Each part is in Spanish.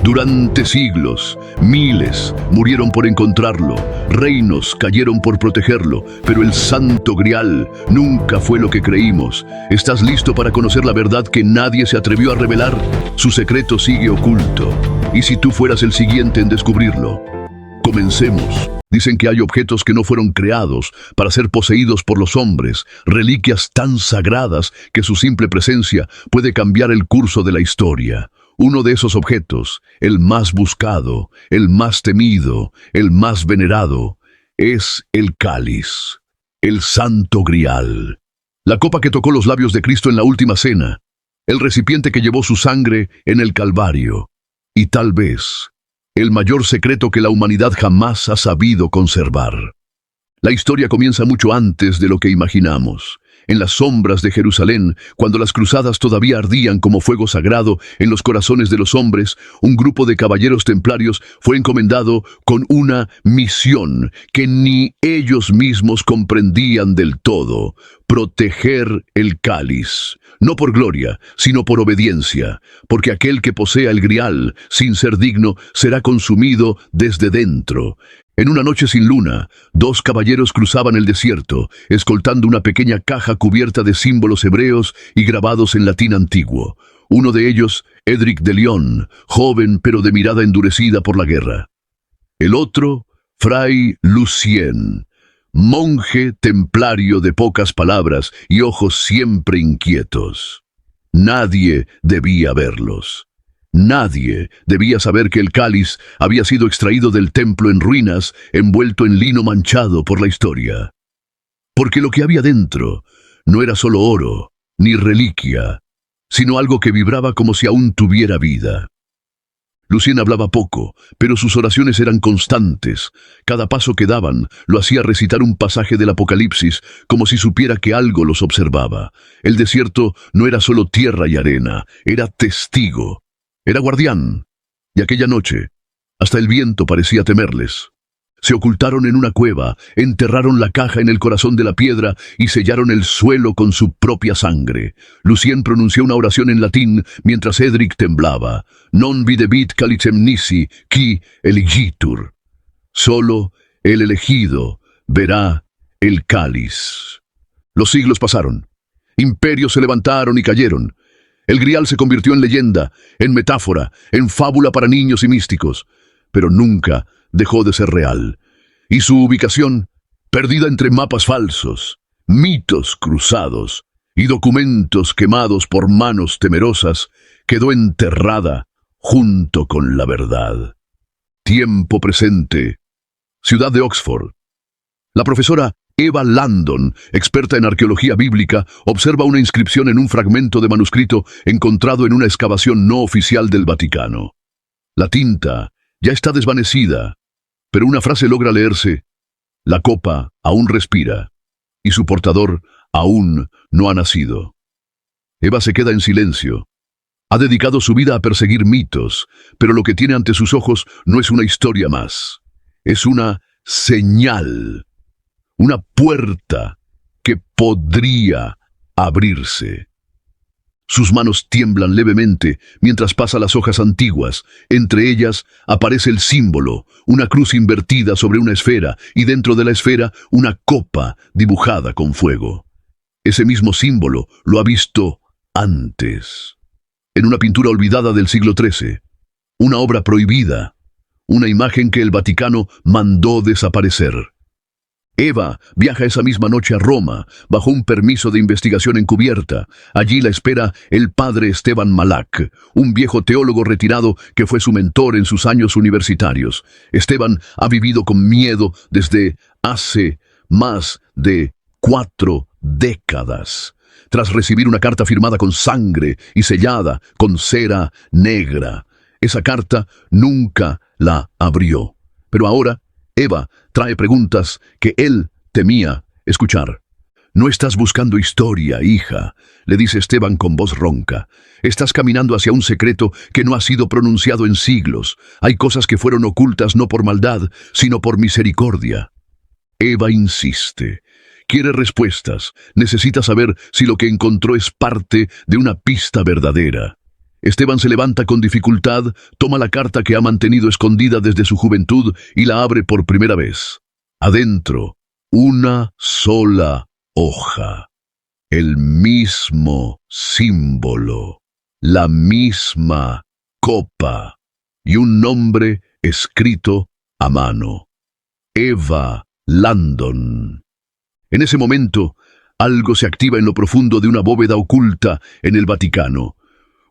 Durante siglos, miles murieron por encontrarlo, reinos cayeron por protegerlo, pero el Santo Grial nunca fue lo que creímos. ¿Estás listo para conocer la verdad que nadie se atrevió a revelar? Su secreto sigue oculto. ¿Y si tú fueras el siguiente en descubrirlo? Comencemos. Dicen que hay objetos que no fueron creados para ser poseídos por los hombres, reliquias tan sagradas que su simple presencia puede cambiar el curso de la historia. Uno de esos objetos, el más buscado, el más temido, el más venerado, es el cáliz, el Santo Grial. La copa que tocó los labios de Cristo en la última cena, el recipiente que llevó su sangre en el Calvario, y tal vez el mayor secreto que la humanidad jamás ha sabido conservar. La historia comienza mucho antes de lo que imaginamos. En las sombras de Jerusalén, cuando las cruzadas todavía ardían como fuego sagrado en los corazones de los hombres, un grupo de caballeros templarios fue encomendado con una misión que ni ellos mismos comprendían del todo: proteger el cáliz. No por gloria, sino por obediencia, porque aquel que posea el grial, sin ser digno, será consumido desde dentro. En una noche sin luna, dos caballeros cruzaban el desierto, escoltando una pequeña caja cubierta de símbolos hebreos y grabados en latín antiguo. Uno de ellos, Edric de Lyon, joven pero de mirada endurecida por la guerra. El otro, Fray Lucien, monje templario de pocas palabras y ojos siempre inquietos. Nadie debía verlos. Nadie debía saber que el cáliz había sido extraído del templo en ruinas, envuelto en lino manchado por la historia. Porque lo que había dentro no era solo oro, ni reliquia, sino algo que vibraba como si aún tuviera vida. Lucien hablaba poco, pero sus oraciones eran constantes. Cada paso que daban lo hacía recitar un pasaje del Apocalipsis, como si supiera que algo los observaba. El desierto no era solo tierra y arena, era testigo. Era guardián, y aquella noche hasta el viento parecía temerles. Se ocultaron en una cueva, enterraron la caja en el corazón de la piedra y sellaron el suelo con su propia sangre. Lucien pronunció una oración en latín mientras Edric temblaba. Non videbit calicem nisi, qui eligitur. Solo el elegido verá el cáliz. Los siglos pasaron. Imperios se levantaron y cayeron. El grial se convirtió en leyenda, en metáfora, en fábula para niños y místicos, pero nunca dejó de ser real. Y su ubicación, perdida entre mapas falsos, mitos cruzados y documentos quemados por manos temerosas, quedó enterrada junto con la verdad. Tiempo presente. Ciudad de Oxford. La profesora Eva Landon, experta en arqueología bíblica, observa una inscripción en un fragmento de manuscrito encontrado en una excavación no oficial del Vaticano. La tinta ya está desvanecida, pero una frase logra leerse: la copa aún respira y su portador aún no ha nacido. Eva se queda en silencio. Ha dedicado su vida a perseguir mitos, pero lo que tiene ante sus ojos no es una historia más. Es una señal. Una puerta que podría abrirse. Sus manos tiemblan levemente mientras pasa las hojas antiguas. Entre ellas aparece el símbolo, una cruz invertida sobre una esfera, y dentro de la esfera una copa dibujada con fuego. Ese mismo símbolo lo ha visto antes, en una pintura olvidada del siglo XIII, una obra prohibida, una imagen que el Vaticano mandó desaparecer. Eva viaja esa misma noche a Roma, bajo un permiso de investigación encubierta. Allí la espera el padre Esteban Malak, un viejo teólogo retirado que fue su mentor en sus años universitarios. Esteban ha vivido con miedo desde hace más de 4 décadas, tras recibir una carta firmada con sangre y sellada con cera negra. Esa carta nunca la abrió, pero ahora Eva trae preguntas que él temía escuchar. No estás buscando historia, hija, le dice Esteban con voz ronca. Estás caminando hacia un secreto que no ha sido pronunciado en siglos. Hay cosas que fueron ocultas no por maldad, sino por misericordia. Eva insiste. Quiere respuestas. Necesita saber si lo que encontró es parte de una pista verdadera. Esteban se levanta con dificultad, toma la carta que ha mantenido escondida desde su juventud y la abre por primera vez. Adentro, una sola hoja. El mismo símbolo, la misma copa y un nombre escrito a mano. Eva Landon. En ese momento, algo se activa en lo profundo de una bóveda oculta en el Vaticano.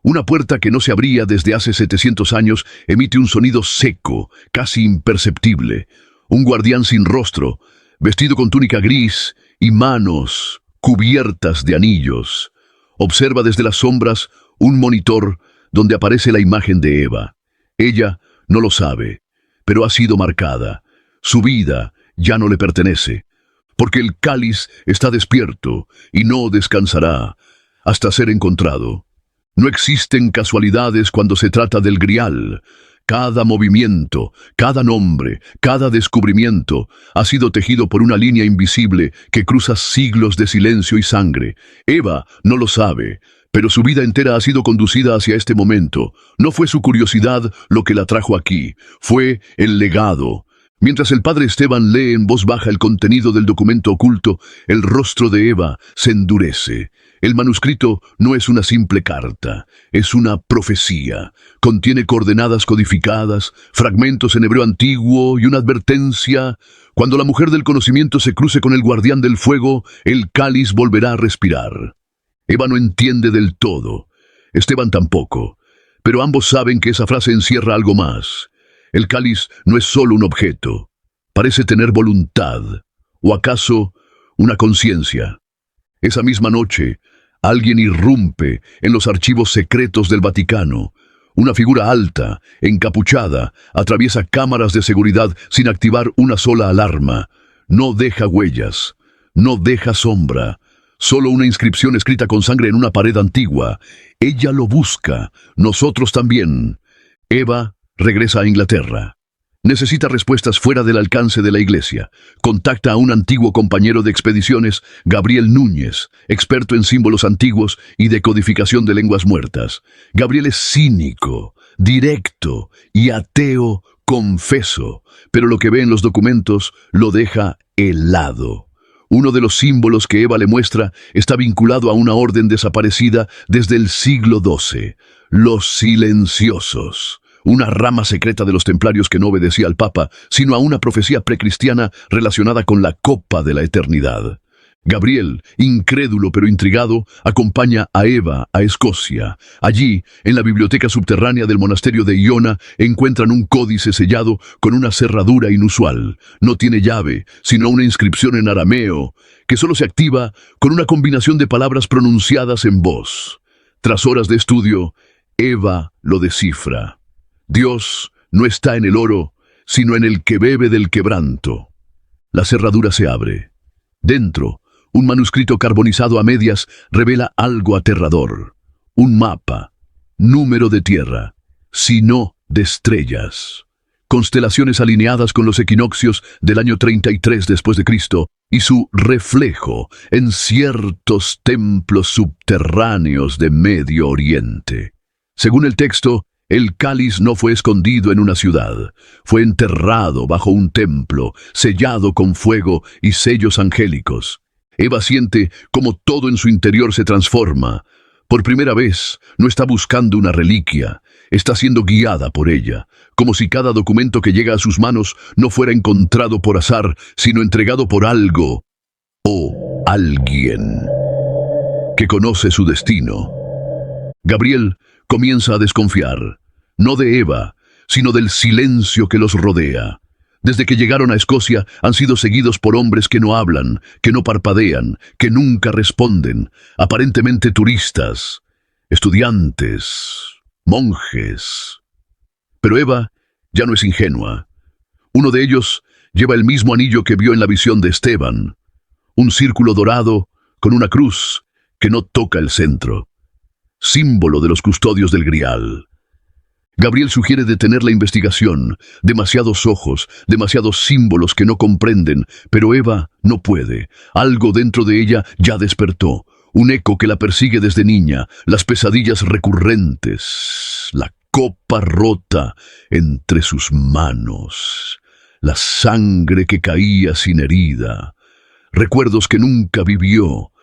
Una puerta que no se abría desde hace 700 años emite un sonido seco, casi imperceptible. Un guardián sin rostro, vestido con túnica gris y manos cubiertas de anillos, observa desde las sombras un monitor donde aparece la imagen de Eva. Ella no lo sabe, pero ha sido marcada. Su vida ya no le pertenece, porque el cáliz está despierto y no descansará hasta ser encontrado. No existen casualidades cuando se trata del Grial. Cada movimiento, cada nombre, cada descubrimiento ha sido tejido por una línea invisible que cruza siglos de silencio y sangre. Eva no lo sabe, pero su vida entera ha sido conducida hacia este momento. No fue su curiosidad lo que la trajo aquí, fue el legado. Mientras el padre Esteban lee en voz baja el contenido del documento oculto, el rostro de Eva se endurece. El manuscrito no es una simple carta, es una profecía. Contiene coordenadas codificadas, fragmentos en hebreo antiguo y una advertencia. Cuando la mujer del conocimiento se cruce con el guardián del fuego, el cáliz volverá a respirar. Eva no entiende del todo, Esteban tampoco, pero ambos saben que esa frase encierra algo más. El cáliz no es solo un objeto, parece tener voluntad, o acaso una conciencia. Esa misma noche, alguien irrumpe en los archivos secretos del Vaticano. Una figura alta, encapuchada, atraviesa cámaras de seguridad sin activar una sola alarma. No deja huellas, no deja sombra, solo una inscripción escrita con sangre en una pared antigua. Ella lo busca, nosotros también. Eva regresa a Inglaterra. Necesita respuestas fuera del alcance de la iglesia. Contacta a un antiguo compañero de expediciones, Gabriel Núñez, experto en símbolos antiguos y decodificación de lenguas muertas. Gabriel es cínico, directo y ateo, confeso, pero lo que ve en los documentos lo deja helado. Uno de los símbolos que Eva le muestra está vinculado a una orden desaparecida desde el siglo XII, los silenciosos. Una rama secreta de los templarios que no obedecía al Papa, sino a una profecía precristiana relacionada con la copa de la eternidad. Gabriel, incrédulo pero intrigado, acompaña a Eva a Escocia. Allí, en la biblioteca subterránea del monasterio de Iona, encuentran un códice sellado con una cerradura inusual. No tiene llave, sino una inscripción en arameo, que solo se activa con una combinación de palabras pronunciadas en voz. Tras horas de estudio, Eva lo descifra. Dios no está en el oro, sino en el que bebe del quebranto. La cerradura se abre. Dentro, un manuscrito carbonizado a medias revela algo aterrador. Un mapa, número de tierra, sino de estrellas. Constelaciones alineadas con los equinoccios del año 33 después de Cristo y su reflejo en ciertos templos subterráneos de Medio Oriente. Según el texto, el cáliz no fue escondido en una ciudad, fue enterrado bajo un templo, sellado con fuego y sellos angélicos. Eva siente cómo todo en su interior se transforma. Por primera vez, no está buscando una reliquia, está siendo guiada por ella, como si cada documento que llega a sus manos no fuera encontrado por azar, sino entregado por algo o alguien que conoce su destino. Gabriel comienza a desconfiar, no de Eva, sino del silencio que los rodea. Desde que llegaron a Escocia han sido seguidos por hombres que no hablan, que no parpadean, que nunca responden, aparentemente turistas, estudiantes, monjes. Pero Eva ya no es ingenua. Uno de ellos lleva el mismo anillo que vio en la visión de Esteban, un círculo dorado con una cruz que no toca el centro, símbolo de los custodios del Grial. Gabriel sugiere detener la investigación, demasiados ojos, demasiados símbolos que no comprenden, pero Eva no puede. Algo dentro de ella ya despertó, un eco que la persigue desde niña, las pesadillas recurrentes, la copa rota entre sus manos, la sangre que caía sin herida, recuerdos que nunca vivió,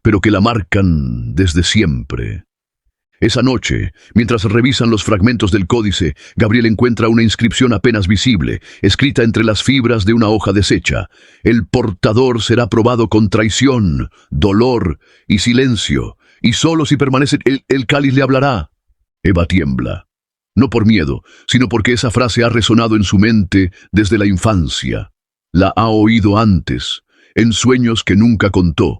pero que la marcan desde siempre. Esa noche, mientras revisan los fragmentos del códice, Gabriel encuentra una inscripción apenas visible, escrita entre las fibras de una hoja deshecha. El portador será probado con traición, dolor y silencio, y solo si permanece el cáliz le hablará. Eva tiembla, no por miedo, sino porque esa frase ha resonado en su mente desde la infancia. La ha oído antes, en sueños que nunca contó.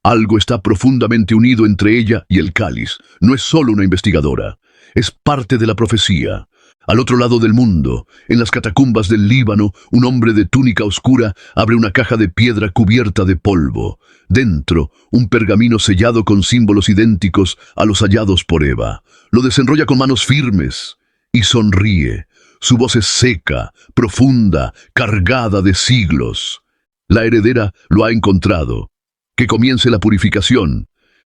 Algo está profundamente unido entre ella y el cáliz. No es solo una investigadora, es parte de la profecía. Al otro lado del mundo, en las catacumbas del Líbano, un hombre de túnica oscura abre una caja de piedra cubierta de polvo. Dentro, un pergamino sellado con símbolos idénticos a los hallados por Eva. Lo desenrolla con manos firmes y sonríe. Su voz es seca, profunda, cargada de siglos. La heredera lo ha encontrado. Que comience la purificación.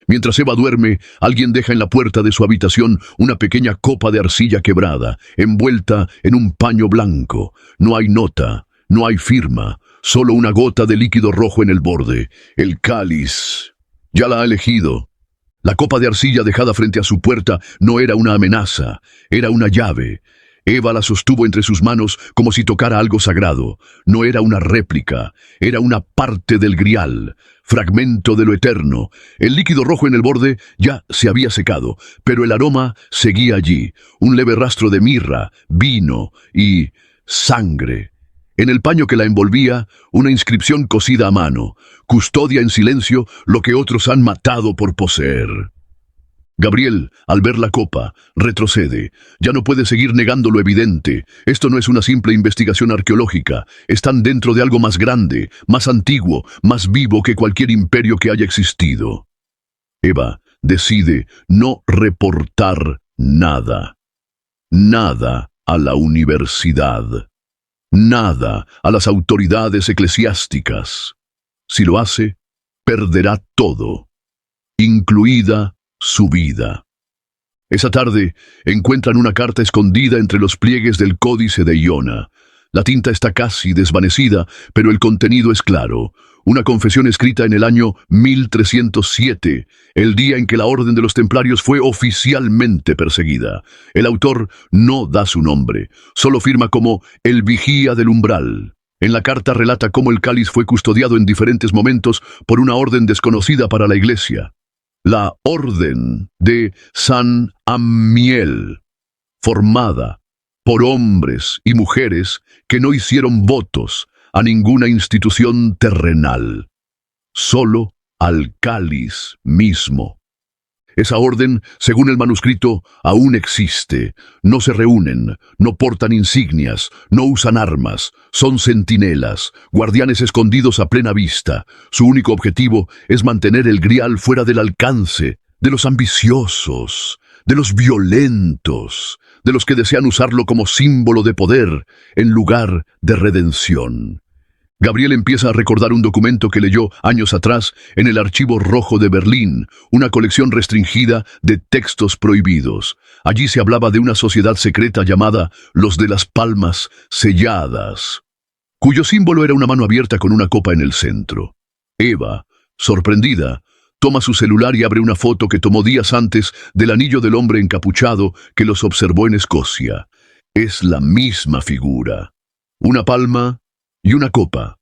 Mientras Eva duerme, alguien deja en la puerta de su habitación una pequeña copa de arcilla quebrada, envuelta en un paño blanco. No hay nota, no hay firma, solo una gota de líquido rojo en el borde. El cáliz. Ya la ha elegido. La copa de arcilla dejada frente a su puerta no era una amenaza, era una llave. Eva la sostuvo entre sus manos como si tocara algo sagrado. No era una réplica, era una parte del grial, fragmento de lo eterno. El líquido rojo en el borde ya se había secado, pero el aroma seguía allí, un leve rastro de mirra, vino y sangre. En el paño que la envolvía, una inscripción cosida a mano: custodia en silencio lo que otros han matado por poseer. Gabriel, al ver la copa, retrocede. Ya no puede seguir negando lo evidente. Esto no es una simple investigación arqueológica. Están dentro de algo más grande, más antiguo, más vivo que cualquier imperio que haya existido. Eva decide no reportar nada. Nada a la universidad. Nada a las autoridades eclesiásticas. Si lo hace, perderá todo, incluida su vida. Esa tarde encuentran una carta escondida entre los pliegues del códice de Iona. La tinta está casi desvanecida, pero el contenido es claro. Una confesión escrita en el año 1307, el día en que la Orden de los Templarios fue oficialmente perseguida. El autor no da su nombre, solo firma como el vigía del umbral. En la carta relata cómo el cáliz fue custodiado en diferentes momentos por una orden desconocida para la Iglesia. La Orden de San Amiel, formada por hombres y mujeres que no hicieron votos a ninguna institución terrenal, solo al cáliz mismo. Esa orden, según el manuscrito, aún existe. No se reúnen, no portan insignias, no usan armas, son centinelas, guardianes escondidos a plena vista. Su único objetivo es mantener el grial fuera del alcance de los ambiciosos, de los violentos, de los que desean usarlo como símbolo de poder en lugar de redención. Gabriel empieza a recordar un documento que leyó años atrás en el Archivo Rojo de Berlín, una colección restringida de textos prohibidos. Allí se hablaba de una sociedad secreta llamada los de las palmas selladas, cuyo símbolo era una mano abierta con una copa en el centro. Eva, sorprendida, toma su celular y abre una foto que tomó días antes del anillo del hombre encapuchado que los observó en Escocia. Es la misma figura. Una palma y una copa.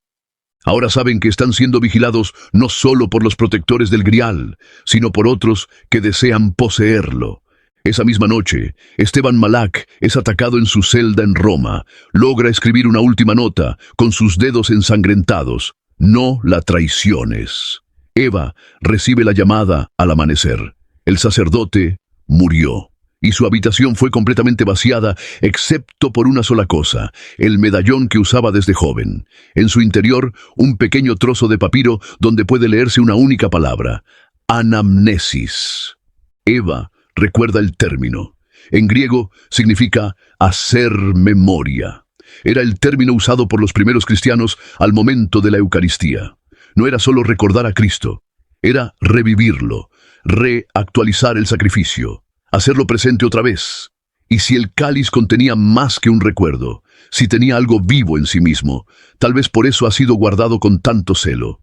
Ahora saben que están siendo vigilados no solo por los protectores del grial, sino por otros que desean poseerlo. Esa misma noche, Esteban Malak es atacado en su celda en Roma. Logra escribir una última nota con sus dedos ensangrentados: no la traiciones. Eva recibe la llamada al amanecer. El sacerdote murió. Y su habitación fue completamente vaciada, excepto por una sola cosa: el medallón que usaba desde joven. En su interior, un pequeño trozo de papiro donde puede leerse una única palabra: anamnesis. Eva recuerda el término. En griego significa hacer memoria. Era el término usado por los primeros cristianos al momento de la Eucaristía. No era solo recordar a Cristo, Era revivirlo, reactualizar el sacrificio, hacerlo presente otra vez. Y si el cáliz contenía más que un recuerdo, si tenía algo vivo en sí mismo, tal vez por eso ha sido guardado con tanto celo.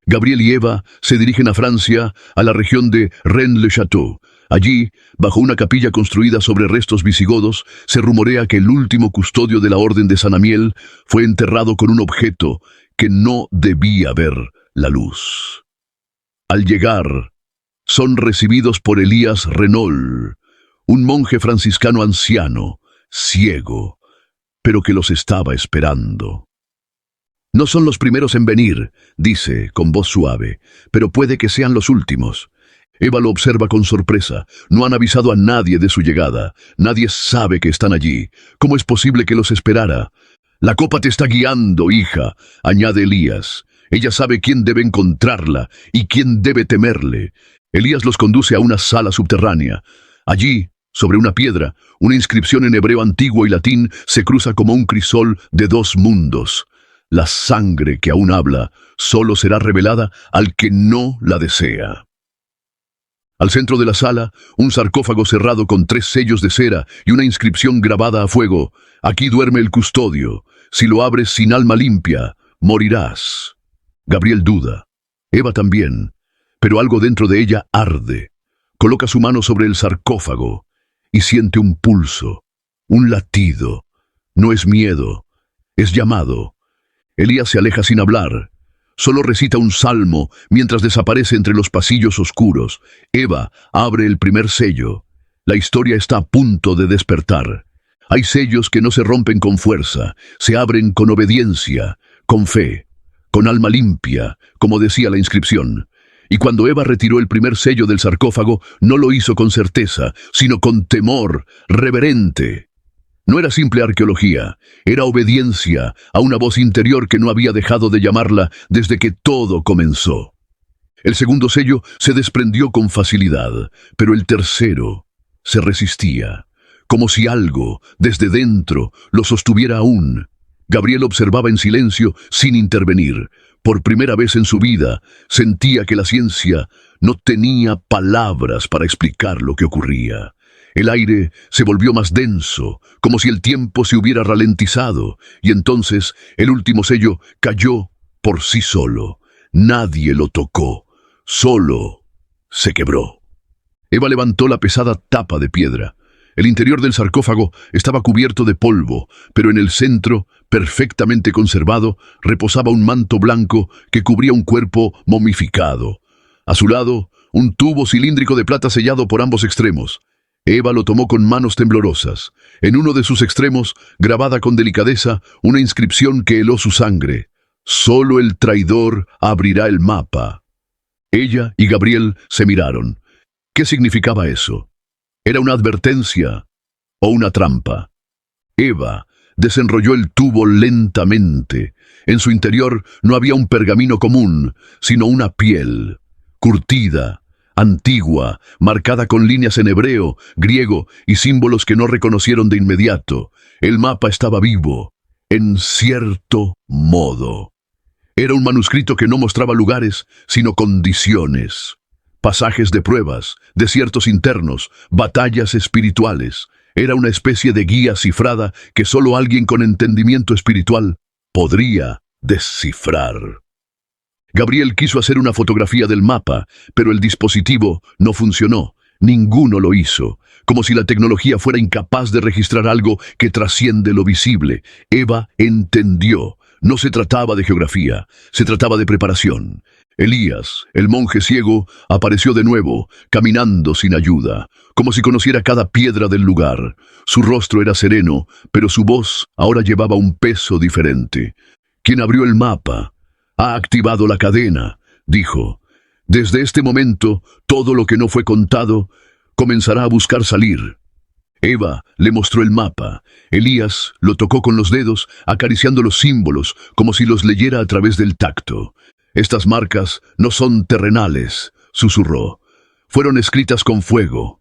Gabriel y Eva se dirigen a Francia, a la región de Rennes-le-Château. Allí, bajo una capilla construida sobre restos visigodos, se rumorea que el último custodio de la Orden de San Amiel fue enterrado con un objeto que no debía ver la luz. Al llegar, son recibidos por Elías Renault, un monje franciscano anciano, ciego, pero que los estaba esperando. No son los primeros en venir, dice con voz suave, pero puede que sean los últimos. Eva lo observa con sorpresa. No han avisado a nadie de su llegada. Nadie sabe que están allí. ¿Cómo es posible que los esperara? La copa te está guiando, hija, añade Elías. Ella sabe quién debe encontrarla y quién debe temerle. Elías los conduce a una sala subterránea. Allí, sobre una piedra, una inscripción en hebreo antiguo y latín se cruza como un crisol de dos mundos. La sangre que aún habla solo será revelada al que no la desea. Al centro de la sala, un sarcófago cerrado con 3 sellos de cera y una inscripción grabada a fuego. Aquí duerme el custodio. Si lo abres sin alma limpia, morirás. Gabriel duda. Eva también. Pero algo dentro de ella arde. Coloca su mano sobre el sarcófago y siente un pulso, un latido. No es miedo, es llamado. Elías se aleja sin hablar. Solo recita un salmo mientras desaparece entre los pasillos oscuros. Eva abre el primer sello. La historia está a punto de despertar. Hay sellos que no se rompen con fuerza, se abren con obediencia, con fe, con alma limpia, como decía la inscripción. Y cuando Eva retiró el primer sello del sarcófago, no lo hizo con certeza, sino con temor, reverente. No era simple arqueología, era obediencia a una voz interior que no había dejado de llamarla desde que todo comenzó. El segundo sello se desprendió con facilidad, pero el tercero se resistía, como si algo, desde dentro, lo sostuviera aún. Gabriel observaba en silencio, sin intervenir. Por primera vez en su vida, sentía que la ciencia no tenía palabras para explicar lo que ocurría. El aire se volvió más denso, como si el tiempo se hubiera ralentizado, y entonces el último sello cayó por sí solo. Nadie lo tocó, solo se quebró. Eva levantó la pesada tapa de piedra. El interior del sarcófago estaba cubierto de polvo, pero en el centro, perfectamente conservado, reposaba un manto blanco que cubría un cuerpo momificado. A su lado, un tubo cilíndrico de plata sellado por ambos extremos. Eva lo tomó con manos temblorosas. En uno de sus extremos, grabada con delicadeza, una inscripción que heló su sangre. Solo el traidor abrirá el mapa. Ella y Gabriel se miraron. ¿Qué significaba eso? ¿Era una advertencia o una trampa? Eva desenrolló el tubo lentamente. En su interior no había un pergamino común, sino una piel, curtida, antigua, marcada con líneas en hebreo, griego y símbolos que no reconocieron de inmediato. El mapa estaba vivo, en cierto modo. Era un manuscrito que no mostraba lugares, sino condiciones. Pasajes de pruebas, desiertos internos, batallas espirituales. Era una especie de guía cifrada que solo alguien con entendimiento espiritual podría descifrar. Gabriel quiso hacer una fotografía del mapa, pero el dispositivo no funcionó. Ninguno lo hizo, como si la tecnología fuera incapaz de registrar algo que trasciende lo visible. Eva entendió. No se trataba de geografía, se trataba de preparación. Elías, el monje ciego, apareció de nuevo, caminando sin ayuda, como si conociera cada piedra del lugar. Su rostro era sereno, pero su voz ahora llevaba un peso diferente. Quien abrió el mapa ha activado la cadena, dijo. Desde este momento, todo lo que no fue contado comenzará a buscar salir. Eva le mostró el mapa. Elías lo tocó con los dedos, acariciando los símbolos, como si los leyera a través del tacto. Estas marcas no son terrenales, susurró. Fueron escritas con fuego.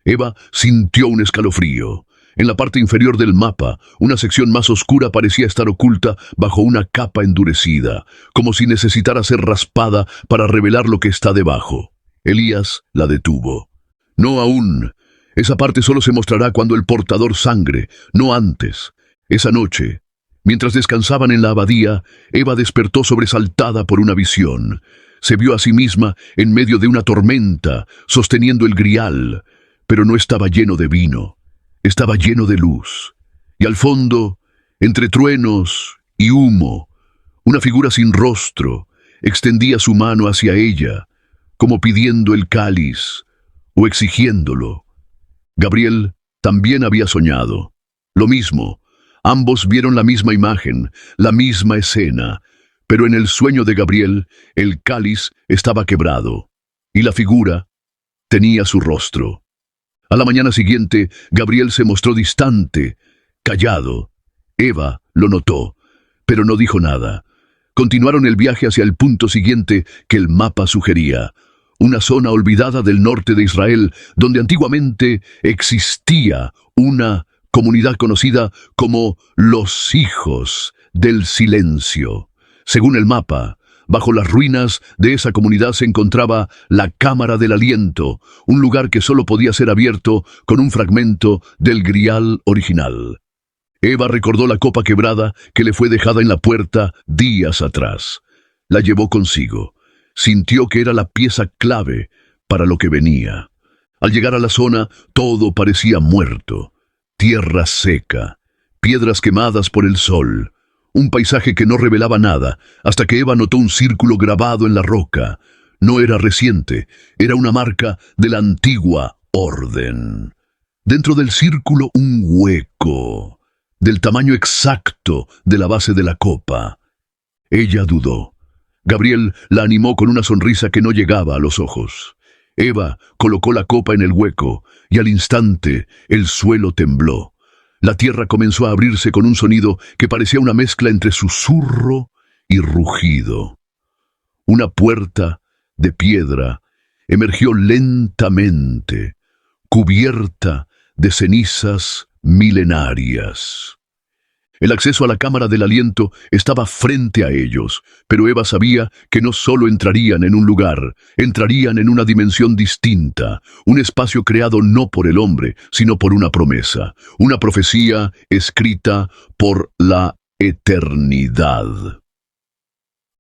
Eva sintió un escalofrío. En la parte inferior del mapa, una sección más oscura parecía estar oculta bajo una capa endurecida, como si necesitara ser raspada para revelar lo que está debajo. Elías la detuvo. No aún. Esa parte solo se mostrará cuando el portador sangre, no antes. Esa noche, mientras descansaban en la abadía, Eva despertó sobresaltada por una visión. Se vio a sí misma en medio de una tormenta, sosteniendo el grial, pero no estaba lleno de vino. Estaba lleno de luz, y al fondo, entre truenos y humo, una figura sin rostro extendía su mano hacia ella, como pidiendo el cáliz o exigiéndolo. Gabriel también había soñado. Lo mismo, ambos vieron la misma imagen, la misma escena, pero en el sueño de Gabriel el cáliz estaba quebrado, y la figura tenía su rostro. A la mañana siguiente, Gabriel se mostró distante, callado. Eva lo notó, pero no dijo nada. Continuaron el viaje hacia el punto siguiente que el mapa sugería, una zona olvidada del norte de Israel, donde antiguamente existía una comunidad conocida como los Hijos del Silencio. Según el mapa, bajo las ruinas de esa comunidad se encontraba la Cámara del Aliento, un lugar que solo podía ser abierto con un fragmento del grial original. Eva recordó la copa quebrada que le fue dejada en la puerta días atrás. La llevó consigo. Sintió que era la pieza clave para lo que venía. Al llegar a la zona, todo parecía muerto. Tierra seca, piedras quemadas por el sol. Un paisaje que no revelaba nada, hasta que Eva notó un círculo grabado en la roca. No era reciente, era una marca de la antigua orden. Dentro del círculo un hueco, del tamaño exacto de la base de la copa. Ella dudó. Gabriel la animó con una sonrisa que no llegaba a los ojos. Eva colocó la copa en el hueco, y al instante el suelo tembló. La tierra comenzó a abrirse con un sonido que parecía una mezcla entre susurro y rugido. Una puerta de piedra emergió lentamente, cubierta de cenizas milenarias. El acceso a la Cámara del Aliento estaba frente a ellos, pero Eva sabía que no solo entrarían en un lugar, entrarían en una dimensión distinta, un espacio creado no por el hombre, sino por una promesa, una profecía escrita por la eternidad.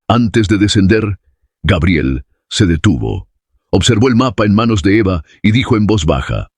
Antes de descender, Gabriel se detuvo, observó el mapa en manos de Eva y dijo en voz baja: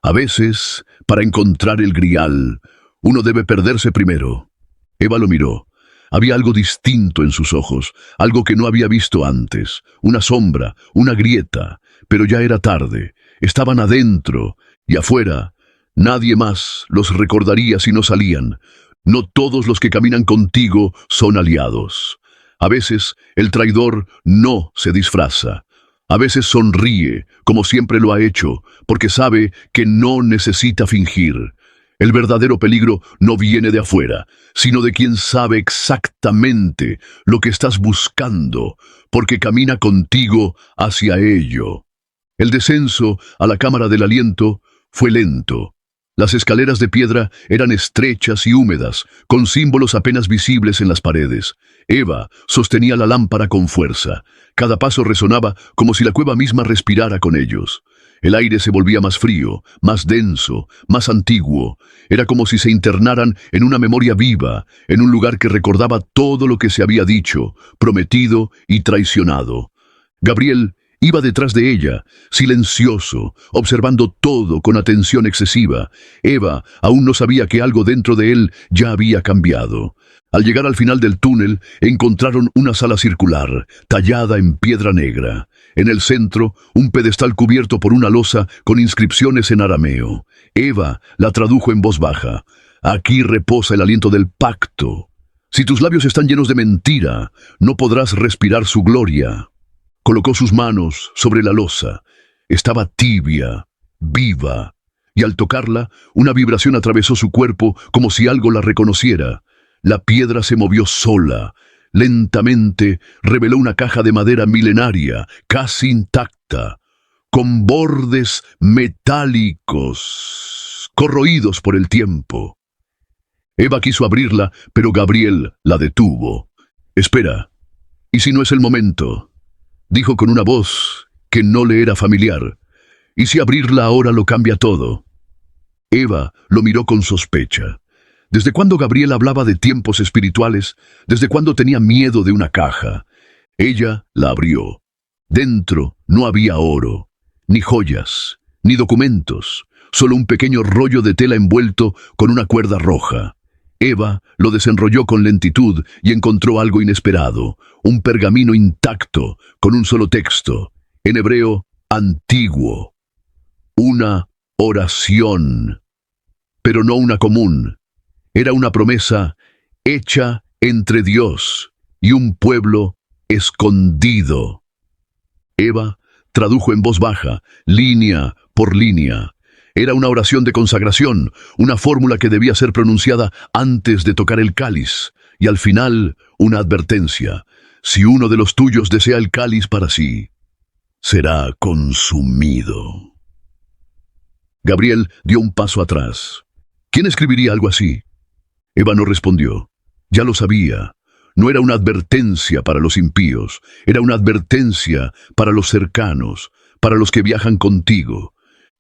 «A veces, para encontrar el grial, uno debe perderse primero». Eva lo miró. Había algo distinto en sus ojos, algo que no había visto antes, una sombra, una grieta, pero ya era tarde. Estaban adentro y afuera. Nadie más los recordaría si no salían. No todos los que caminan contigo son aliados. A veces el traidor no se disfraza. A veces sonríe, como siempre lo ha hecho, porque sabe que no necesita fingir. El verdadero peligro no viene de afuera, sino de quien sabe exactamente lo que estás buscando, porque camina contigo hacia ello. El descenso a la Cámara del Aliento fue lento. Las escaleras de piedra eran estrechas y húmedas, con símbolos apenas visibles en las paredes. Eva sostenía la lámpara con fuerza. Cada paso resonaba como si la cueva misma respirara con ellos. El aire se volvía más frío, más denso, más antiguo. Era como si se internaran en una memoria viva, en un lugar que recordaba todo lo que se había dicho, prometido y traicionado. Gabriel iba detrás de ella, silencioso, observando todo con atención excesiva. Eva aún no sabía que algo dentro de él ya había cambiado. Al llegar al final del túnel, encontraron una sala circular, tallada en piedra negra. En el centro, un pedestal cubierto por una losa con inscripciones en arameo. Eva la tradujo en voz baja. «Aquí reposa el aliento del pacto. Si tus labios están llenos de mentira, no podrás respirar su gloria». Colocó sus manos sobre la losa. Estaba tibia, viva, y al tocarla, una vibración atravesó su cuerpo como si algo la reconociera. La piedra se movió sola. Lentamente reveló una caja de madera milenaria, casi intacta, con bordes metálicos, corroídos por el tiempo. Eva quiso abrirla, pero Gabriel la detuvo. «Espera, ¿y si no es el momento?», dijo con una voz que no le era familiar. «¿Y si abrirla ahora lo cambia todo?». Eva lo miró con sospecha. ¿Desde cuándo Gabriel hablaba de tiempos espirituales? ¿Desde cuándo tenía miedo de una caja? Ella la abrió. Dentro no había oro, ni joyas, ni documentos, solo un pequeño rollo de tela envuelto con una cuerda roja. Eva lo desenrolló con lentitud y encontró algo inesperado, un pergamino intacto con un solo texto, en hebreo antiguo. Una oración, pero no una común. Era una promesa hecha entre Dios y un pueblo escondido. Eva tradujo en voz baja, línea por línea. Era una oración de consagración, una fórmula que debía ser pronunciada antes de tocar el cáliz, y al final una advertencia: si uno de los tuyos desea el cáliz para sí, será consumido. Gabriel dio un paso atrás. ¿Quién escribiría algo así? Eva no respondió. Ya lo sabía. No era una advertencia para los impíos, era una advertencia para los cercanos, para los que viajan contigo.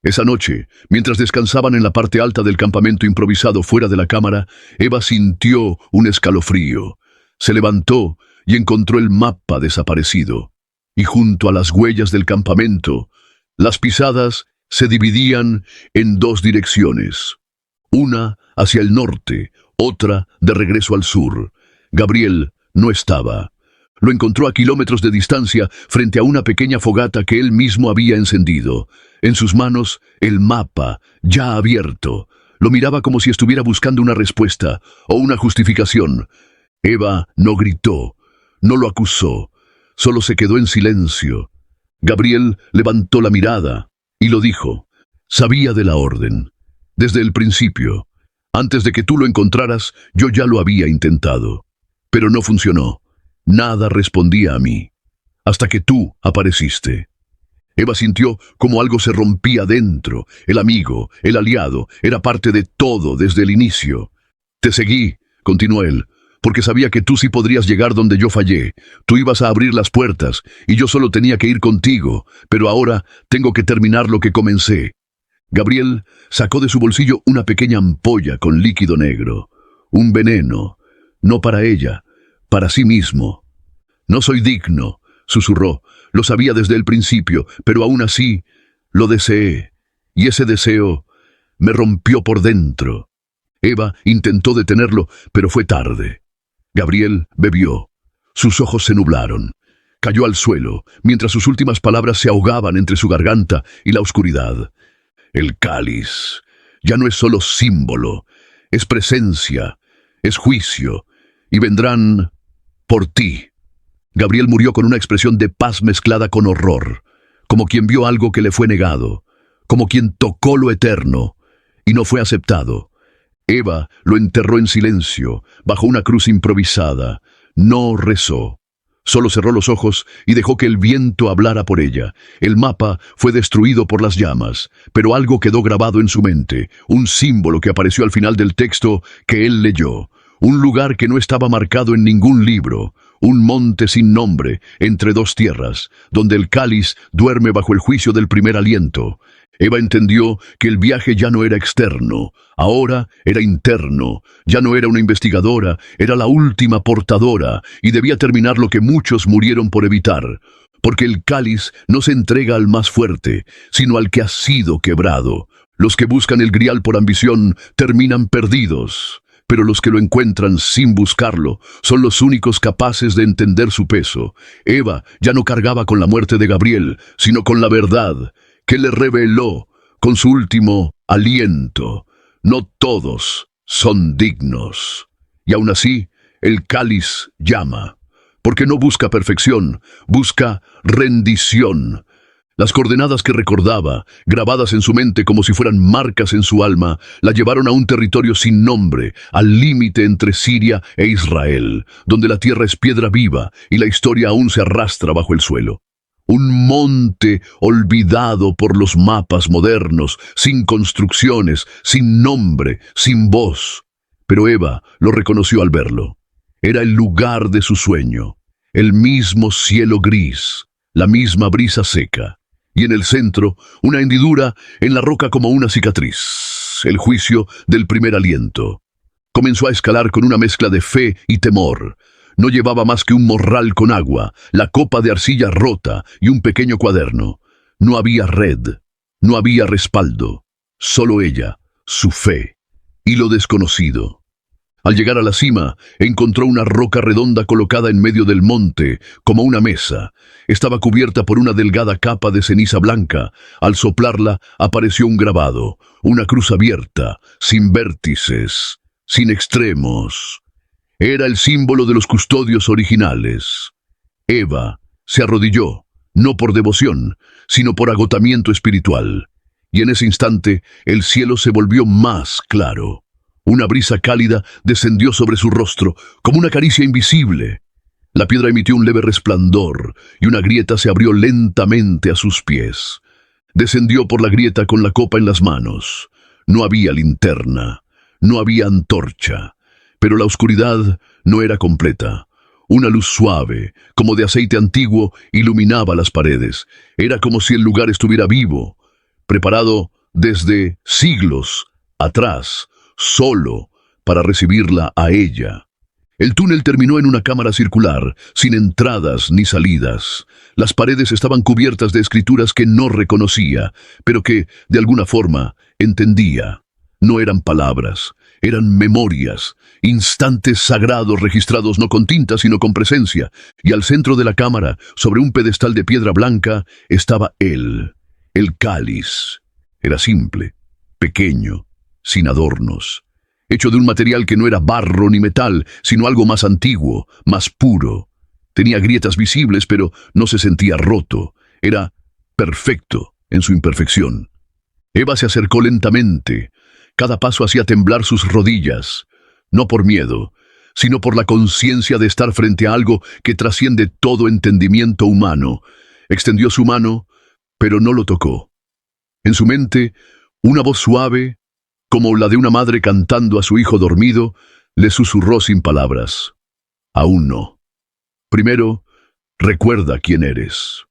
Esa noche, mientras descansaban en la parte alta del campamento improvisado fuera de la cámara, Eva sintió un escalofrío. Se levantó y encontró el mapa desaparecido. Y junto a las huellas del campamento, las pisadas se dividían en dos direcciones. Una hacia el norte, otra de regreso al sur. Gabriel no estaba. Lo encontró a kilómetros de distancia frente a una pequeña fogata que él mismo había encendido. En sus manos, el mapa, ya abierto. Lo miraba como si estuviera buscando una respuesta o una justificación. Eva no gritó, no lo acusó, solo se quedó en silencio. Gabriel levantó la mirada y lo dijo. Sabía de la orden. Desde el principio. Antes de que tú lo encontraras, yo ya lo había intentado. Pero no funcionó. Nada respondía a mí. Hasta que tú apareciste. Eva sintió como algo se rompía dentro. El amigo, el aliado, era parte de todo desde el inicio. Te seguí, continuó él, porque sabía que tú sí podrías llegar donde yo fallé. Tú ibas a abrir las puertas, y yo solo tenía que ir contigo, pero ahora tengo que terminar lo que comencé. Gabriel sacó de su bolsillo una pequeña ampolla con líquido negro. Un veneno, no para ella, para sí mismo. No soy digno, susurró. Lo sabía desde el principio, pero aún así lo deseé, y ese deseo me rompió por dentro. Eva intentó detenerlo, pero fue tarde. Gabriel bebió. Sus ojos se nublaron. Cayó al suelo, mientras sus últimas palabras se ahogaban entre su garganta y la oscuridad. El cáliz ya no es solo símbolo, es presencia, es juicio, y vendrán por ti. Gabriel murió con una expresión de paz mezclada con horror, como quien vio algo que le fue negado, como quien tocó lo eterno y no fue aceptado. Eva lo enterró en silencio, bajo una cruz improvisada. No rezó. Solo cerró los ojos y dejó que el viento hablara por ella. El mapa fue destruido por las llamas, pero algo quedó grabado en su mente, un símbolo que apareció al final del texto que él leyó. Un lugar que no estaba marcado en ningún libro, un monte sin nombre, entre dos tierras, donde el cáliz duerme bajo el juicio del primer aliento. Eva entendió que el viaje ya no era externo, ahora era interno. Ya no era una investigadora, era la última portadora, y debía terminar lo que muchos murieron por evitar. Porque el cáliz no se entrega al más fuerte, sino al que ha sido quebrado. Los que buscan el grial por ambición terminan perdidos. Pero los que lo encuentran sin buscarlo son los únicos capaces de entender su peso. Eva ya no cargaba con la muerte de Gabriel, sino con la verdad, que le reveló con su último aliento. No todos son dignos. Y aún así, el cáliz llama, porque no busca perfección, busca rendición. Las coordenadas que recordaba, grabadas en su mente como si fueran marcas en su alma, la llevaron a un territorio sin nombre, al límite entre Siria e Israel, donde la tierra es piedra viva y la historia aún se arrastra bajo el suelo. un monte olvidado por los mapas modernos, sin construcciones, sin nombre, sin voz. Pero Eva lo reconoció al verlo. Era el lugar de su sueño, el mismo cielo gris, la misma brisa seca, y en el centro una hendidura en la roca como una cicatriz, el juicio del primer aliento. Comenzó a escalar con una mezcla de fe y temor. No llevaba más que un morral con agua, la copa de arcilla rota y un pequeño cuaderno. No había red, no había respaldo, solo ella, su fe y lo desconocido. Al llegar a la cima, encontró una roca redonda colocada en medio del monte, como una mesa. Estaba cubierta por una delgada capa de ceniza blanca. Al soplarla, apareció un grabado, una cruz abierta, sin vértices, sin extremos. Era el símbolo de los custodios originales. Eva se arrodilló, no por devoción, sino por agotamiento espiritual. Y en ese instante, el cielo se volvió más claro. Una brisa cálida descendió sobre su rostro, como una caricia invisible. La piedra emitió un leve resplandor, y una grieta se abrió lentamente a sus pies. Descendió por la grieta con la copa en las manos. No había linterna, no había antorcha, pero la oscuridad no era completa. Una luz suave, como de aceite antiguo, iluminaba las paredes. Era como si el lugar estuviera vivo, preparado desde siglos atrás, solo para recibirla a ella. El túnel terminó en una cámara circular, sin entradas ni salidas. Las paredes estaban cubiertas de escrituras que no reconocía, pero que, de alguna forma, entendía. No eran palabras, eran memorias, instantes sagrados registrados no con tinta sino con presencia, y al centro de la cámara, sobre un pedestal de piedra blanca, estaba él, el cáliz. Era simple, pequeño, sin adornos, hecho de un material que no era barro ni metal, sino algo más antiguo, más puro. Tenía grietas visibles, pero no se sentía roto. Era perfecto en su imperfección. Eva se acercó lentamente. Cada paso hacía temblar sus rodillas, no por miedo, sino por la conciencia de estar frente a algo que trasciende todo entendimiento humano. Extendió su mano, pero no lo tocó. En su mente, una voz suave, como la de una madre cantando a su hijo dormido, le susurró sin palabras. Aún no. Primero, recuerda quién eres.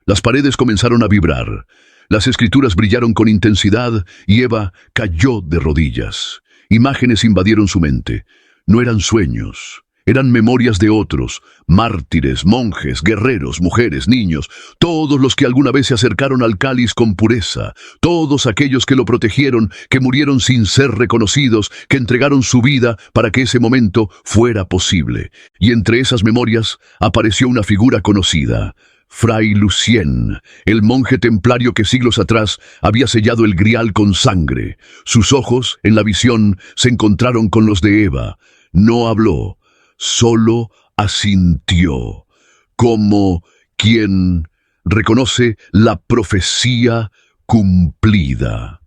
Las paredes comenzaron a vibrar. Las escrituras brillaron con intensidad y Eva cayó de rodillas. Imágenes invadieron su mente. No eran sueños. Eran memorias de otros, mártires, monjes, guerreros, mujeres, niños, todos los que alguna vez se acercaron al cáliz con pureza, todos aquellos que lo protegieron, que murieron sin ser reconocidos, que entregaron su vida para que ese momento fuera posible. Y entre esas memorias apareció una figura conocida, Fray Lucien, el monje templario que siglos atrás había sellado el grial con sangre. Sus ojos, en la visión, se encontraron con los de Eva. No habló. Solo asintió, como quien reconoce la profecía cumplida.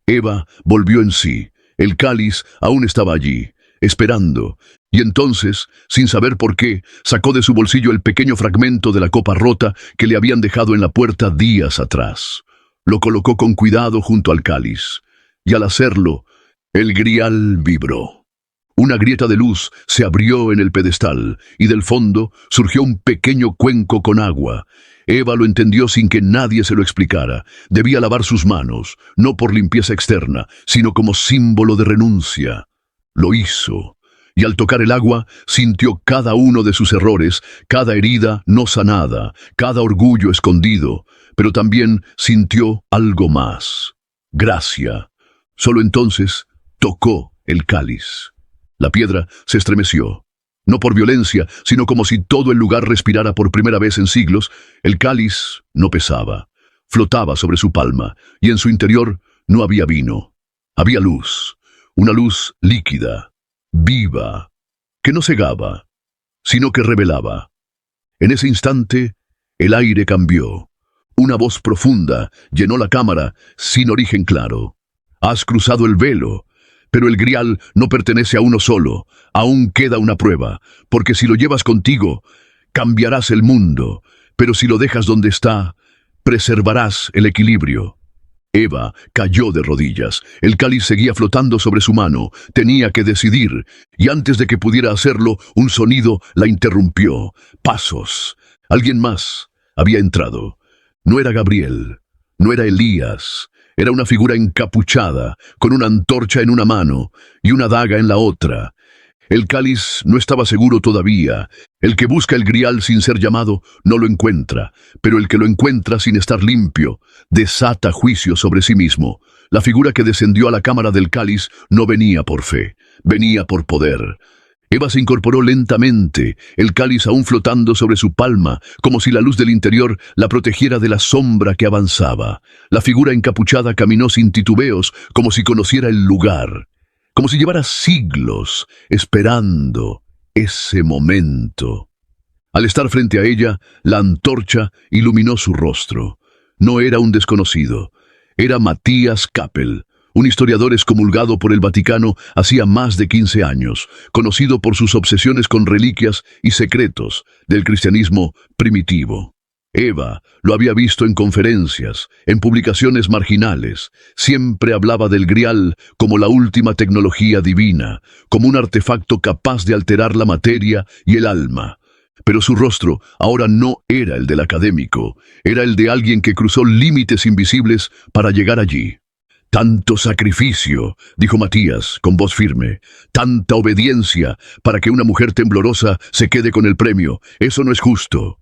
Eva volvió en sí. El cáliz aún estaba allí, esperando, y entonces, sin saber por qué, sacó de su bolsillo el pequeño fragmento de la copa rota que le habían dejado en la puerta días atrás. Lo colocó con cuidado junto al cáliz, y al hacerlo, el grial vibró. Una grieta de luz se abrió en el pedestal, y del fondo surgió un pequeño cuenco con agua. Eva lo entendió sin que nadie se lo explicara. Debía lavar sus manos, no por limpieza externa, sino como símbolo de renuncia. Lo hizo, y al tocar el agua, sintió cada uno de sus errores, cada herida no sanada, cada orgullo escondido, pero también sintió algo más: gracia. Solo entonces tocó el cáliz. La piedra se estremeció, no por violencia, sino como si todo el lugar respirara por primera vez en siglos. El cáliz no pesaba, flotaba sobre su palma, y en su interior no había vino. Había luz, una luz líquida, viva, que no cegaba, sino que revelaba. En ese instante, el aire cambió. Una voz profunda llenó la cámara sin origen claro. Has cruzado el velo. Pero el grial no pertenece a uno solo. Aún queda una prueba, porque si lo llevas contigo, cambiarás el mundo. pero si lo dejas donde está, preservarás el equilibrio. Eva cayó de rodillas. El cáliz seguía flotando sobre su mano. Tenía que decidir, y antes de que pudiera hacerlo, un sonido la interrumpió. Pasos. Alguien más había entrado. No era Gabriel, no era Elías. Era una figura encapuchada, con una antorcha en una mano y una daga en la otra. El cáliz no estaba seguro todavía. El que busca el grial sin ser llamado no lo encuentra, pero el que lo encuentra sin estar limpio desata juicio sobre sí mismo. La figura que descendió a la cámara del cáliz no venía por fe, venía por poder. Eva se incorporó lentamente, el cáliz aún flotando sobre su palma, como si la luz del interior la protegiera de la sombra que avanzaba. La figura encapuchada caminó sin titubeos, como si conociera el lugar, como si llevara siglos esperando ese momento. Al estar frente a ella, la antorcha iluminó su rostro. No era un desconocido, era Matías Capel, un historiador excomulgado por el Vaticano hacía más de 15 años, conocido por sus obsesiones con reliquias y secretos del cristianismo primitivo. Eva lo había visto en conferencias, en publicaciones marginales. Siempre hablaba del grial como la última tecnología divina, como un artefacto capaz de alterar la materia y el alma. Pero su rostro ahora no era el del académico, era el de alguien que cruzó límites invisibles para llegar allí. «Tanto sacrificio», dijo Matías con voz firme, «tanta obediencia para que una mujer temblorosa se quede con el premio. Eso no es justo».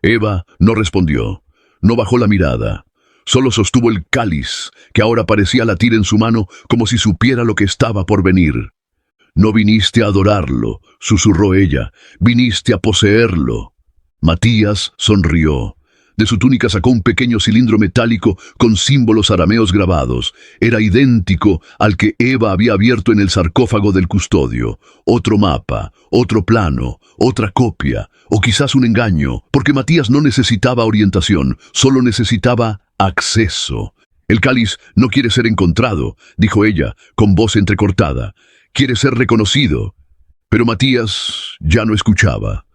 Eva no respondió, no bajó la mirada, solo sostuvo el cáliz, que ahora parecía latir en su mano como si supiera lo que estaba por venir. «No viniste a adorarlo», susurró ella, «viniste a poseerlo». Matías sonrió. De su túnica sacó un pequeño cilindro metálico con símbolos arameos grabados. Era idéntico al que Eva había abierto en el sarcófago del custodio. Otro mapa, otro plano, otra copia, o quizás un engaño, porque Matías no necesitaba orientación, solo necesitaba acceso. «El cáliz no quiere ser encontrado», dijo ella, con voz entrecortada. «Quiere ser reconocido». Pero Matías ya no escuchaba.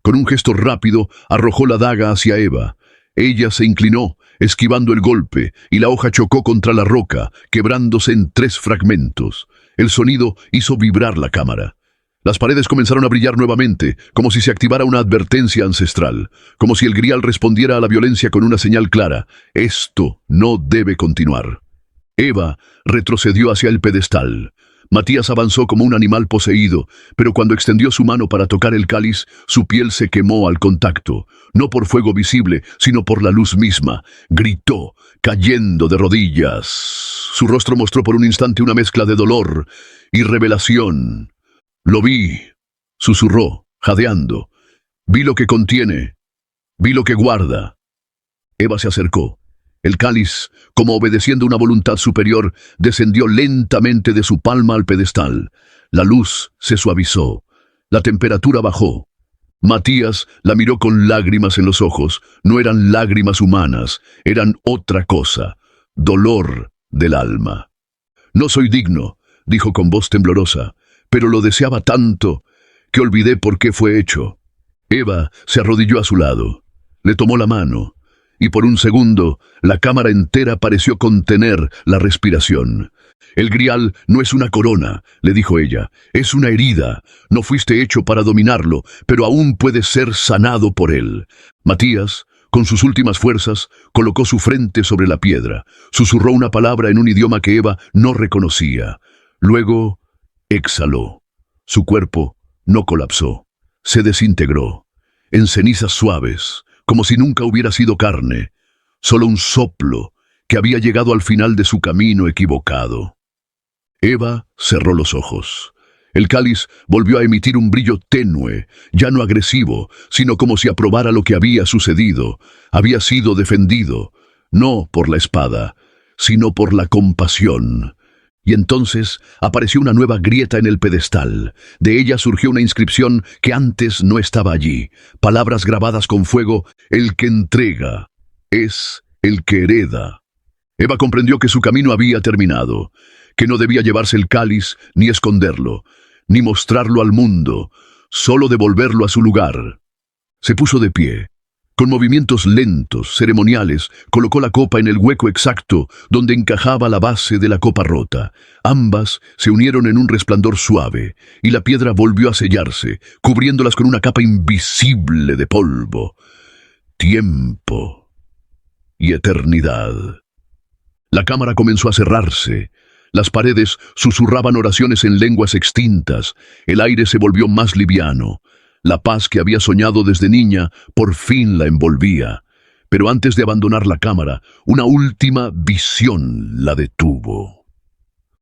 Con un gesto rápido arrojó la daga hacia Eva. Ella se inclinó, esquivando el golpe, y la hoja chocó contra la roca, quebrándose en 3 fragmentos. El sonido hizo vibrar la cámara. Las paredes comenzaron a brillar nuevamente, como si se activara una advertencia ancestral, como si el grial respondiera a la violencia con una señal clara. Esto no debe continuar. Eva retrocedió hacia el pedestal. Matías avanzó como un animal poseído, pero cuando extendió su mano para tocar el cáliz, su piel se quemó al contacto, no por fuego visible, sino por la luz misma. Gritó, cayendo de rodillas. Su rostro mostró por un instante una mezcla de dolor y revelación. «Lo vi», susurró, jadeando. «Vi lo que contiene, vi lo que guarda». Eva se acercó. El cáliz, como obedeciendo una voluntad superior, descendió lentamente de su palma al pedestal. La luz se suavizó. La temperatura bajó. Matías la miró con lágrimas en los ojos. No eran lágrimas humanas, eran otra cosa. Dolor del alma. «No soy digno», dijo con voz temblorosa, «pero lo deseaba tanto que olvidé por qué fue hecho». Eva se arrodilló a su lado. Le tomó la mano. Y por un segundo, la cámara entera pareció contener la respiración. «El grial no es una corona», le dijo ella, «es una herida. No fuiste hecho para dominarlo, pero aún puedes ser sanado por él». Matías, con sus últimas fuerzas, colocó su frente sobre la piedra. Susurró una palabra en un idioma que Eva no reconocía. Luego, exhaló. Su cuerpo no colapsó. Se desintegró. En cenizas suaves, como si nunca hubiera sido carne, solo un soplo que había llegado al final de su camino equivocado. Eva cerró los ojos. El cáliz volvió a emitir un brillo tenue, ya no agresivo, sino como si aprobara lo que había sucedido. Había sido defendido, no por la espada, sino por la compasión. Y entonces apareció una nueva grieta en el pedestal. De ella surgió una inscripción que antes no estaba allí. Palabras grabadas con fuego: «El que entrega es el que hereda». Eva comprendió que su camino había terminado, que no debía llevarse el cáliz, ni esconderlo, ni mostrarlo al mundo, solo devolverlo a su lugar. Se puso de pie, Con movimientos lentos, ceremoniales, colocó la copa en el hueco exacto donde encajaba la base de la copa rota. Ambas se unieron en un resplandor suave, y la piedra volvió a sellarse, cubriéndolas con una capa invisible de polvo. Tiempo y eternidad. La cámara comenzó a cerrarse. Las paredes susurraban oraciones en lenguas extintas. El aire se volvió más liviano. La paz que había soñado desde niña por fin la envolvía. Pero antes de abandonar la cámara, una última visión la detuvo.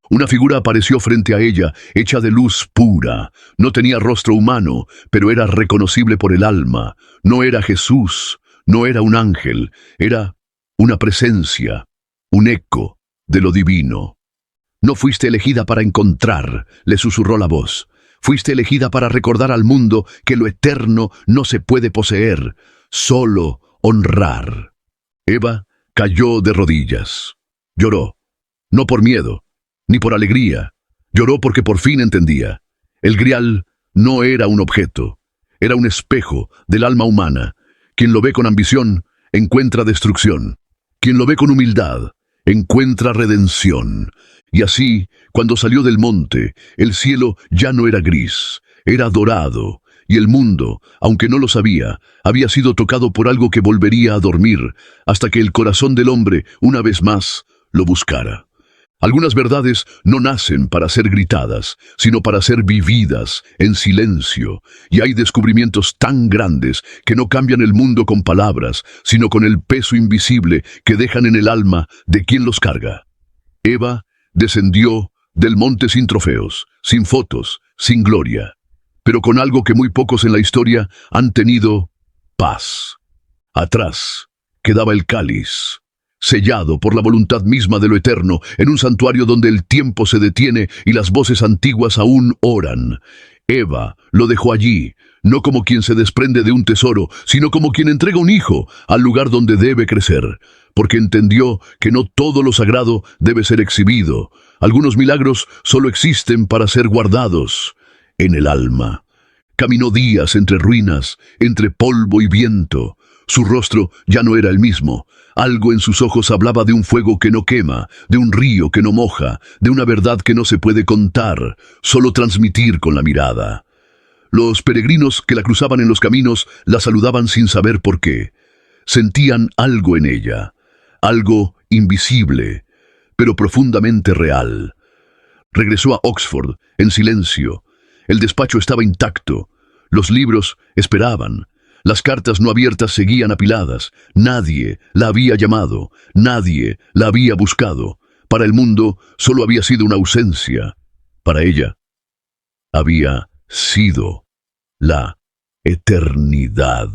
Una figura apareció frente a ella, hecha de luz pura. No tenía rostro humano, pero era reconocible por el alma. No era Jesús, no era un ángel, era una presencia, un eco de lo divino. «No fuiste elegida para encontrar», le susurró la voz. «Fuiste elegida para recordar al mundo que lo eterno no se puede poseer, solo honrar». Eva cayó de rodillas. Lloró, no por miedo, ni por alegría. Lloró porque por fin entendía. El grial no era un objeto, era un espejo del alma humana. Quien lo ve con ambición, encuentra destrucción. Quien lo ve con humildad, encuentra redención. Y así, cuando salió del monte, el cielo ya no era gris, era dorado, y el mundo, aunque no lo sabía, había sido tocado por algo que volvería a dormir, hasta que el corazón del hombre, una vez más, lo buscara. Algunas verdades no nacen para ser gritadas, sino para ser vividas en silencio, y hay descubrimientos tan grandes que no cambian el mundo con palabras, sino con el peso invisible que dejan en el alma de quien los carga. Eva descendió del monte sin trofeos, sin fotos, sin gloria, pero con algo que muy pocos en la historia han tenido: paz. Atrás quedaba el cáliz, sellado por la voluntad misma de lo eterno, en un santuario donde el tiempo se detiene y las voces antiguas aún oran. Eva lo dejó allí, no como quien se desprende de un tesoro, sino como quien entrega un hijo al lugar donde debe crecer, porque entendió que no todo lo sagrado debe ser exhibido. Algunos milagros solo existen para ser guardados en el alma. Caminó días entre ruinas, entre polvo y viento. Su rostro ya no era el mismo. Algo en sus ojos hablaba de un fuego que no quema, de un río que no moja, de una verdad que no se puede contar, solo transmitir con la mirada. Los peregrinos que la cruzaban en los caminos la saludaban sin saber por qué. Sentían algo en ella, algo invisible, pero profundamente real. Regresó a Oxford en silencio. El despacho estaba intacto. Los libros esperaban. Las cartas no abiertas seguían apiladas. Nadie la había llamado, nadie la había buscado. Para el mundo solo había sido una ausencia. Para ella había sido la eternidad.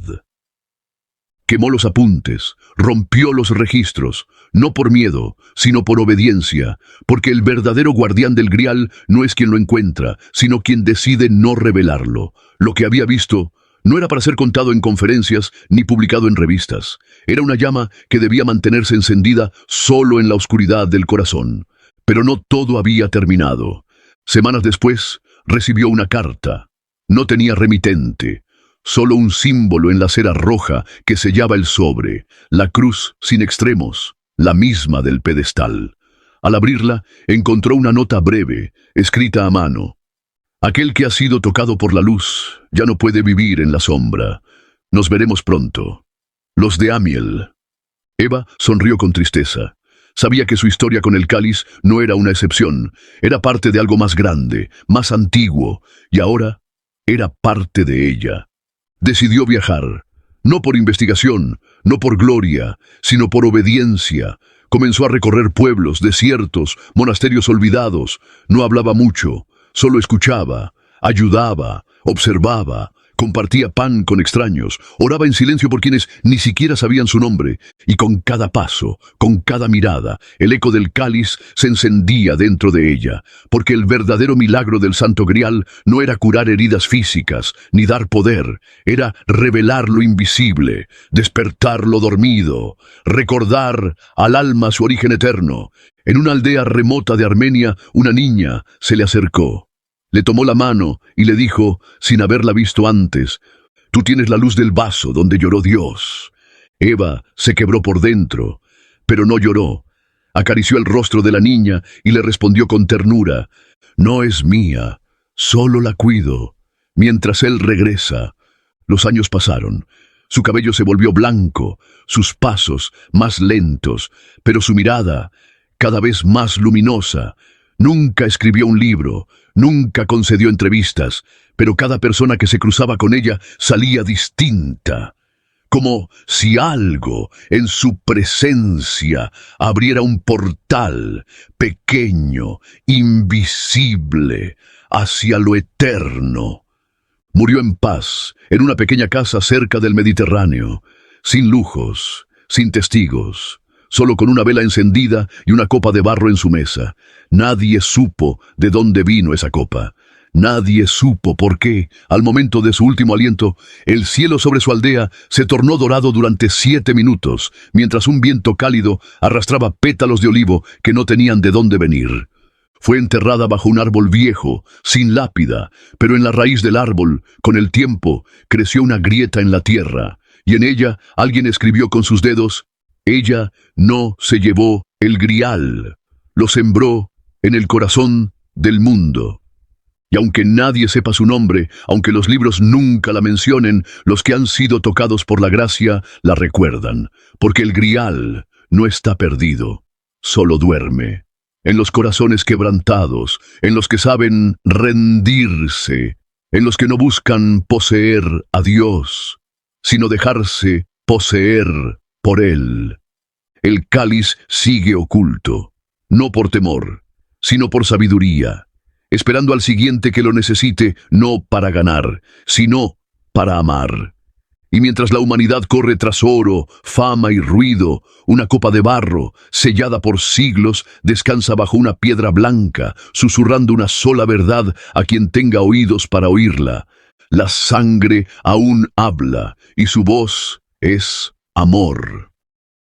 Quemó los apuntes, rompió los registros, no por miedo, sino por obediencia, porque el verdadero guardián del grial no es quien lo encuentra, sino quien decide no revelarlo. Lo que había visto no era para ser contado en conferencias ni publicado en revistas. Era una llama que debía mantenerse encendida solo en la oscuridad del corazón. Pero no todo había terminado. Semanas después, recibió una carta. No tenía remitente, solo un símbolo en la cera roja que sellaba el sobre, la cruz sin extremos, la misma del pedestal. Al abrirla, encontró una nota breve, escrita a mano. Aquel que ha sido tocado por la luz ya no puede vivir en la sombra. Nos veremos pronto. Los de Amiel. Eva sonrió con tristeza. Sabía que su historia con el cáliz no era una excepción, era parte de algo más grande, más antiguo, y ahora era parte de ella. Decidió viajar, no por investigación, no por gloria, sino por obediencia. Comenzó a recorrer pueblos, desiertos, monasterios olvidados. No hablaba mucho, solo escuchaba, ayudaba, observaba, compartía pan con extraños, oraba en silencio por quienes ni siquiera sabían su nombre, y con cada paso, con cada mirada, el eco del cáliz se encendía dentro de ella, porque el verdadero milagro del Santo Grial no era curar heridas físicas, ni dar poder, era revelar lo invisible, despertar lo dormido, recordar al alma su origen eterno. En una aldea remota de Armenia, una niña se le acercó. Le tomó la mano y le dijo, sin haberla visto antes: «Tú tienes la luz del vaso donde lloró Dios». Eva se quebró por dentro, pero no lloró. Acarició el rostro de la niña y le respondió con ternura: «No es mía, solo la cuido, mientras él regresa». Los años pasaron. Su cabello se volvió blanco, sus pasos más lentos, pero su mirada cada vez más luminosa. Nunca escribió un libro, nunca concedió entrevistas, pero cada persona que se cruzaba con ella salía distinta, como si algo en su presencia abriera un portal pequeño, invisible, hacia lo eterno. Murió en paz, en una pequeña casa cerca del Mediterráneo, sin lujos, sin testigos, solo con una vela encendida y una copa de barro en su mesa. Nadie supo de dónde vino esa copa. Nadie supo por qué, al momento de su último aliento, el cielo sobre su aldea se tornó dorado durante 7 minutos, mientras un viento cálido arrastraba pétalos de olivo que no tenían de dónde venir. Fue enterrada bajo un árbol viejo, sin lápida, pero en la raíz del árbol, con el tiempo, creció una grieta en la tierra, y en ella alguien escribió con sus dedos: «Ella no se llevó el grial, lo sembró en el corazón del mundo». Y aunque nadie sepa su nombre, aunque los libros nunca la mencionen, los que han sido tocados por la gracia la recuerdan, porque el grial no está perdido, solo duerme en los corazones quebrantados, en los que saben rendirse, en los que no buscan poseer a Dios, sino dejarse poseer por Él. El cáliz sigue oculto, no por temor, sino por sabiduría, esperando al siguiente que lo necesite, no para ganar, sino para amar. Y mientras la humanidad corre tras oro, fama y ruido, una copa de barro, sellada por siglos, descansa bajo una piedra blanca, susurrando una sola verdad a quien tenga oídos para oírla. La sangre aún habla, y su voz es amor.